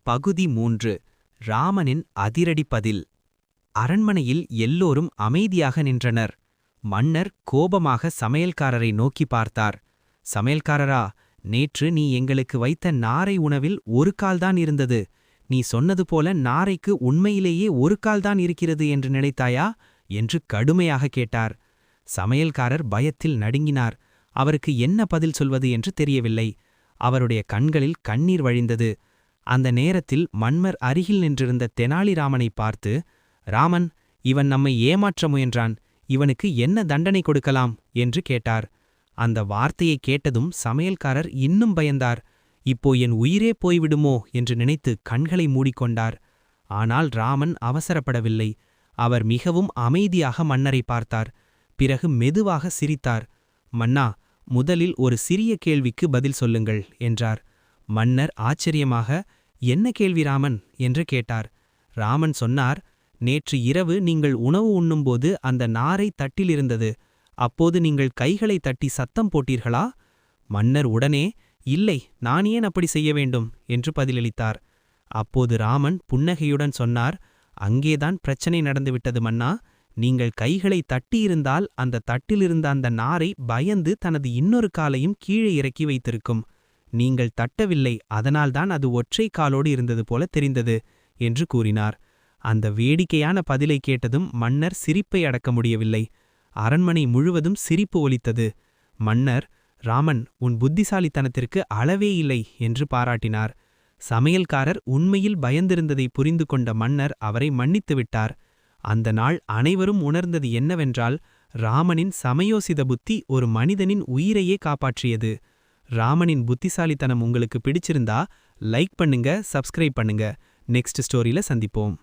பகுதி 3. ராமனின் அதிரடி பதில். அரண்மனையில் எல்லோரும் அமைதியாக நின்றனர். மன்னர் கோபமாக சமையல்காரரை நோக்கி பார்த்தார். சமையல்காரரா, நேற்று நீ எங்களுக்கு வைத்த நாரை உணவில் ஒரு கால்தான் இருந்தது. நீ சொன்னது போல நாரைக்கு உண்மையிலேயே ஒரு கால்தான் இருக்கிறது என்று நினைத்தாயா என்று கடுமையாக கேட்டார். சமையல்காரர் பயத்தில் நடுங்கினார். அவருக்கு என்ன பதில் சொல்வது என்று தெரியவில்லை. அவருடைய கண்களில் கண்ணீர் வழிந்தது. அந்த நேரத்தில் மன்னர் அருகில் நின்றிருந்த தெனாலிராமனை பார்த்து, ராமன், இவன் நம்மை ஏமாற்ற முயன்றான். இவனுக்கு என்ன தண்டனை கொடுக்கலாம் என்று கேட்டார். அந்த வார்த்தையை கேட்டதும் சமையல்காரர் இன்னும் பயந்தார். இப்போ என் உயிரே போய்விடுமோ என்று நினைத்து கண்களை மூடிக்கொண்டார். ஆனால் ராமன் அவசரப்படவில்லை. அவர் மிகவும் அமைதியாக மன்னரை பார்த்தார். பிறகு மெதுவாக சிரித்தார். மன்னா, முதலில் ஒரு சிறிய கேள்விக்கு பதில் சொல்லுங்கள் என்றார். மன்னர் ஆச்சரியமாக, என்ன கேள்வி ராமன் என்று கேட்டார். ராமன் சொன்னார், நேற்று இரவு நீங்கள் உணவு உண்ணும்போது அந்த நாரை தட்டிலிருந்தது. அப்போது நீங்கள் கைகளை தட்டி சத்தம் போட்டீர்களா? மன்னர் உடனே, இல்லை, நான் ஏன் அப்படி செய்ய வேண்டும் என்று பதிலளித்தார். அப்போது ராமன் புன்னகையுடன் சொன்னார், அங்கேதான் பிரச்சனை நடந்துவிட்டது மன்னா. நீங்கள் கைகளை தட்டியிருந்தால் அந்த தட்டிலிருந்த அந்த நாரை பயந்து தனது இன்னொரு காலையும் கீழே இறக்கி வைத்திருக்கும். நீங்கள் தட்டவில்லை, அதனால்தான் அது ஒற்றை காலோடு இருந்தது போல தெரிந்தது என்று கூறினார். அந்த வேடிக்கையான பதிலை கேட்டதும் மன்னர் சிரிப்பை அடக்க முடியவில்லை. அரண்மனை முழுவதும் சிரிப்பு ஒலித்தது. மன்னர், ராமன், உன் புத்திசாலித்தனத்திற்கு அளவே இல்லை என்று பாராட்டினார். சமையல்காரர் உண்மையில் பயந்திருந்ததை புரிந்து கொண்ட மன்னர் அவரை மன்னித்துவிட்டார். அந்த நாள் அனைவரும் உணர்ந்தது என்னவென்றால், ராமனின் சமயோசித புத்தி ஒரு மனிதனின் உயிரையே காப்பாற்றியது. ராமனின் புத்திசாலித்தனம் உங்களுக்கு பிடிச்சிருந்தா லைக் பண்ணுங்க, சப்ஸ்கிரைப் பண்ணுங்க. நெக்ஸ்ட் ஸ்டோரியில சந்திப்போம்.